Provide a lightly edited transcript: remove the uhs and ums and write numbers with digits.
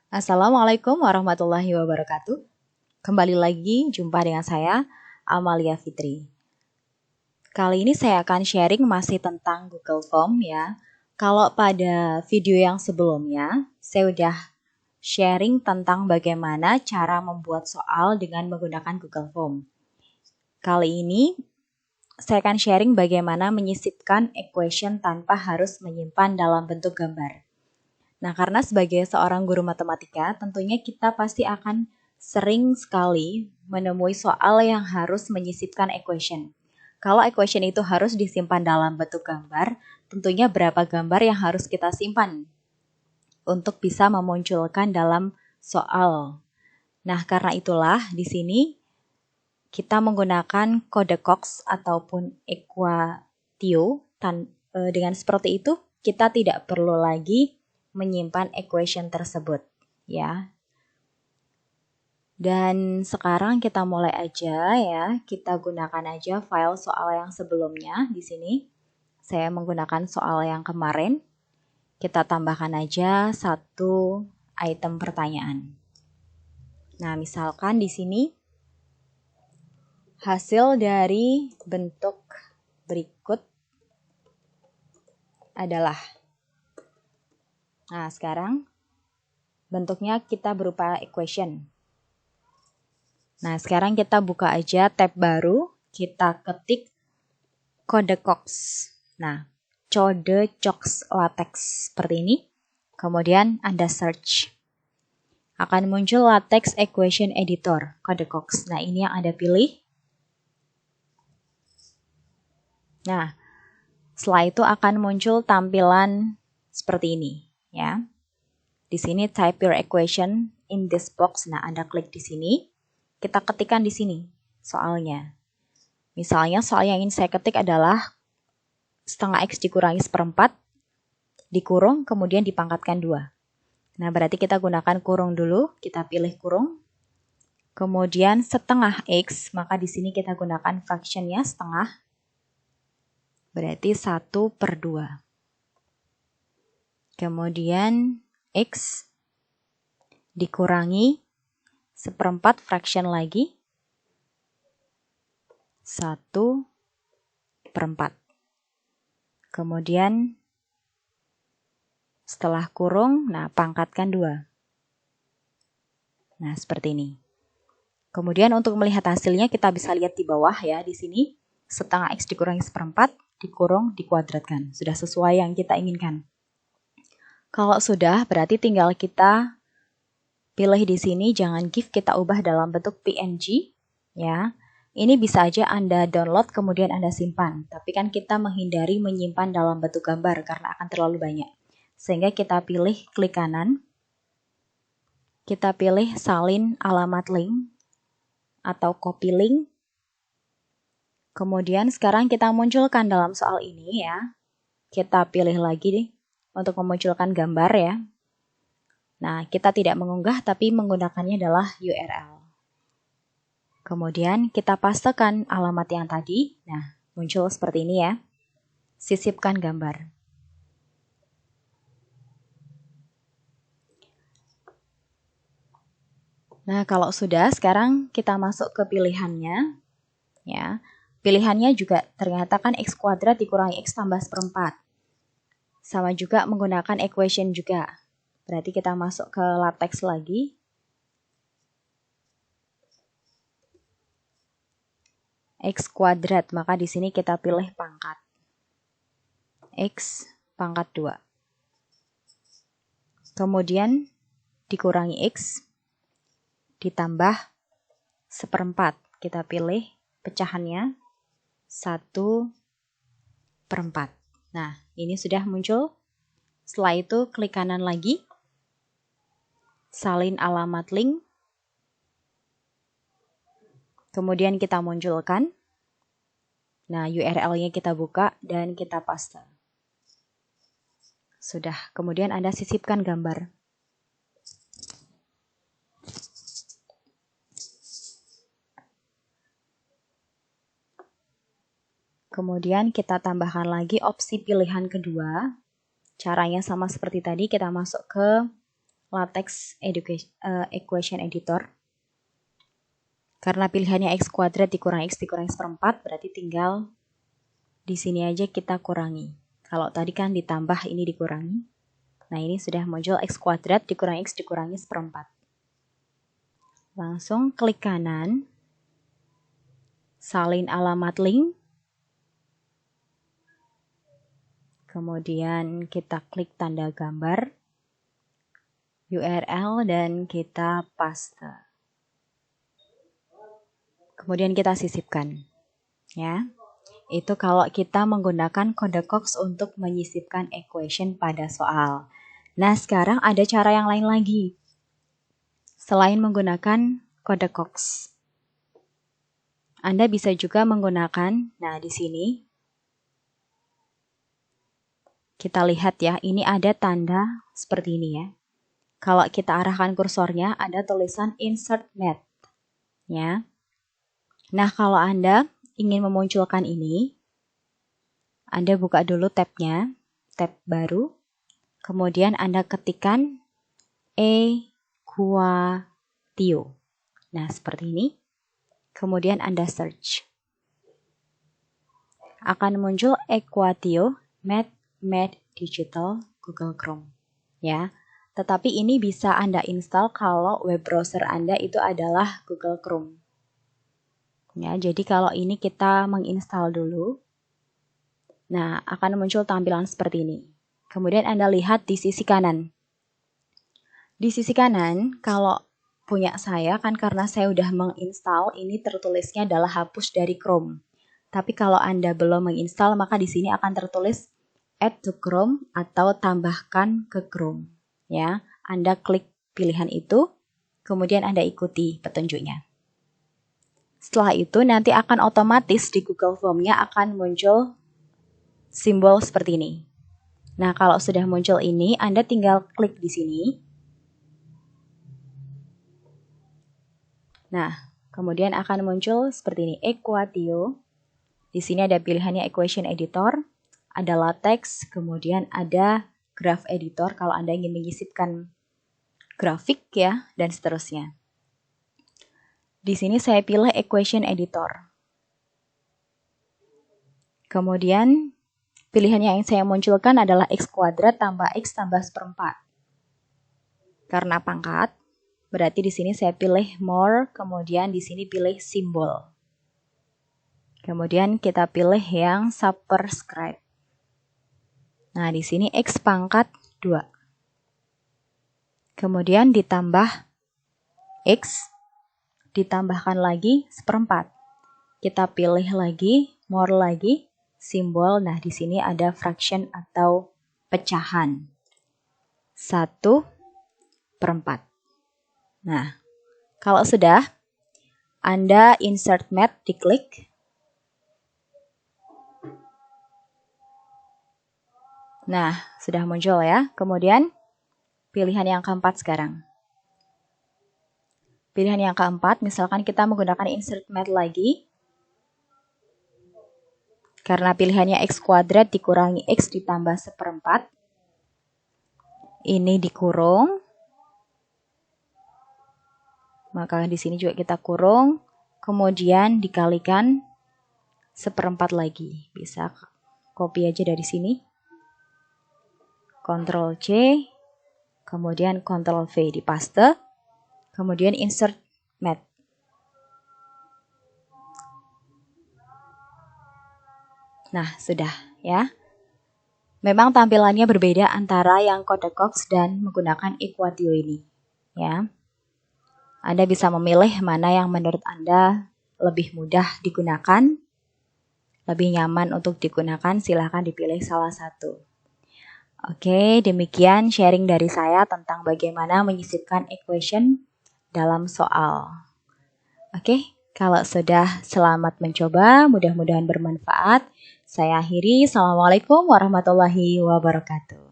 Assalamualaikum warahmatullahi wabarakatuh. Kembali lagi jumpa dengan saya, Amalia Fitri. Kali ini saya akan sharing masih tentang Google Form ya. Kalau pada video yang sebelumnya, saya udah sharing tentang bagaimana cara membuat soal dengan menggunakan Google Form. Kali ini, saya akan sharing bagaimana menyisipkan equation tanpa harus menyimpan dalam bentuk gambar. Nah, karena sebagai seorang guru matematika, tentunya kita pasti akan sering sekali menemui soal yang harus menyisipkan equation. Kalau equation itu harus disimpan dalam bentuk gambar, tentunya berapa gambar yang harus kita simpan untuk bisa memunculkan dalam soal. Nah, karena itulah di sini kita menggunakan kode Cox ataupun equatio. Dengan seperti itu, kita tidak perlu lagi menyimpan equation tersebut, ya. Dan sekarang kita mulai aja ya. Kita gunakan aja file soal yang sebelumnya di sini. Saya menggunakan soal yang kemarin. Kita tambahkan aja satu item pertanyaan. Nah, misalkan di sini hasil dari bentuk berikut adalah. Nah, sekarang bentuknya kita berupa equation. Nah, sekarang kita buka aja tab baru, kita ketik kode Cox. Nah, kode Cox LaTeX seperti ini. Kemudian Anda search. Akan muncul LaTeX Equation Editor, kode Cox. Nah, ini yang Anda pilih. Nah, setelah itu akan muncul tampilan seperti ini, ya. Di sini type your equation in this box. Nah, Anda klik di sini. Kita ketikkan di sini soalnya. Misalnya soal yang ingin saya ketik adalah setengah X dikurangi seperempat, dikurung, kemudian dipangkatkan 2. Nah, berarti kita gunakan kurung dulu. Kita pilih kurung. Kemudian setengah X, maka di sini kita gunakan fractionnya setengah. Berarti 1/2. Kemudian X dikurangi seperempat fraction lagi. 1/4. Kemudian setelah kurung, nah pangkatkan 2. Nah, seperti ini. Kemudian untuk melihat hasilnya kita bisa lihat di bawah ya, di sini setengah X dikurangi seperempat, dikurung, dikuadratkan. Sudah sesuai yang kita inginkan. Kalau sudah, berarti tinggal kita pilih di sini, jangan GIF, kita ubah dalam bentuk PNG, ya. Ini bisa aja Anda download kemudian Anda simpan, tapi kan kita menghindari menyimpan dalam bentuk gambar karena akan terlalu banyak. Sehingga kita pilih klik kanan, kita pilih salin alamat link atau copy link. Kemudian sekarang kita munculkan dalam soal ini ya. Kita pilih lagi nih untuk memunculkan gambar ya. Nah, kita tidak mengunggah tapi menggunakannya adalah URL. Kemudian kita pastekan alamat yang tadi. Nah, muncul seperti ini ya. Sisipkan gambar. Nah, kalau sudah, sekarang kita masuk ke pilihannya. Ya, pilihannya juga ternyata kan X kuadrat dikurangi X tambah seperempat. Sama juga menggunakan equation juga. Berarti kita masuk ke LaTeX lagi. X kuadrat, maka di sini kita pilih pangkat. X pangkat 2. Kemudian dikurangi X, ditambah seperempat. Kita pilih pecahannya 1/4. Nah, ini sudah muncul. Setelah itu klik kanan lagi, salin alamat link. Kemudian kita munculkan. Nah, URL-nya kita buka dan kita paste. Sudah, kemudian Anda sisipkan gambar. Kemudian kita tambahkan lagi opsi pilihan kedua. Caranya sama seperti tadi, kita masuk ke LaTeX Equation Editor. Karena pilihannya x kuadrat dikurangi x dikurangi seperempat, berarti tinggal di sini aja kita kurangi. Kalau tadi kan ditambah, ini dikurangi. Nah, ini sudah muncul x kuadrat dikurangi x dikurangi seperempat. Langsung klik kanan, salin alamat link. Kemudian kita klik tanda gambar, URL, dan kita paste. Kemudian kita sisipkan. Ya. Itu kalau kita menggunakan kode Cox untuk menyisipkan equation pada soal. Nah, sekarang ada cara yang lain lagi. Selain menggunakan kode Cox, Anda bisa juga menggunakan, nah di sini, kita lihat ya, ini ada tanda seperti ini ya. Kalau kita arahkan kursornya, ada tulisan Insert Math. Ya. Nah, kalau Anda ingin memunculkan ini, Anda buka dulu tabnya, tab baru, kemudian Anda ketikkan equatio. Nah, seperti ini. Kemudian Anda search. Akan muncul Equatio Math Digital Google Chrome. Ya. Tetapi ini bisa Anda install kalau web browser Anda itu adalah Google Chrome. Ya, jadi kalau ini kita menginstal dulu. Nah, akan muncul tampilan seperti ini. Kemudian Anda lihat di sisi kanan. Di sisi kanan, kalau punya saya kan karena saya udah menginstal, ini tertulisnya adalah hapus dari Chrome. Tapi kalau Anda belum menginstal, maka di sini akan tertulis add to Chrome atau tambahkan ke Chrome. Ya, Anda klik pilihan itu, kemudian Anda ikuti petunjuknya. Setelah itu nanti akan otomatis di Google Form-nya akan muncul simbol seperti ini. Nah, kalau sudah muncul ini, Anda tinggal klik di sini. Nah, kemudian akan muncul seperti ini, Equatio. Di sini ada pilihannya Equation Editor, ada LaTeX, kemudian ada Graph Editor kalau Anda ingin menyisipkan grafik ya, dan seterusnya. Di sini saya pilih Equation Editor. Kemudian pilihan yang saya munculkan adalah x kuadrat tambah x tambah seperempat. Karena pangkat, berarti di sini saya pilih more, kemudian di sini pilih simbol. Kemudian kita pilih yang superscribe. Nah, di sini x pangkat 2. Kemudian ditambah x, ditambahkan lagi seperempat. Kita pilih lagi, more lagi, simbol. Nah, di sini ada fraction atau pecahan. 1/4. Nah, kalau sudah, Anda insert math, diklik. Nah, sudah muncul ya. Kemudian, pilihan yang keempat sekarang. Pilihan yang keempat, misalkan kita menggunakan insert math lagi. Karena pilihannya x kuadrat dikurangi x ditambah seperempat. Ini dikurung. Maka di sini juga kita kurung. Kemudian dikalikan seperempat lagi. Bisa copy aja dari sini. Ctrl C. Kemudian Ctrl V dipaste. Kemudian insert math. Nah, sudah ya. Memang tampilannya berbeda antara yang kode Cox dan menggunakan Equatio ini. Ya. Anda bisa memilih mana yang menurut Anda lebih mudah digunakan, lebih nyaman untuk digunakan, silahkan dipilih salah satu. Oke, demikian sharing dari saya tentang bagaimana menyisipkan equation dalam soal. Oke, kalau sudah, selamat mencoba, mudah-mudahan bermanfaat. Saya akhiri, Assalamualaikum warahmatullahi wabarakatuh.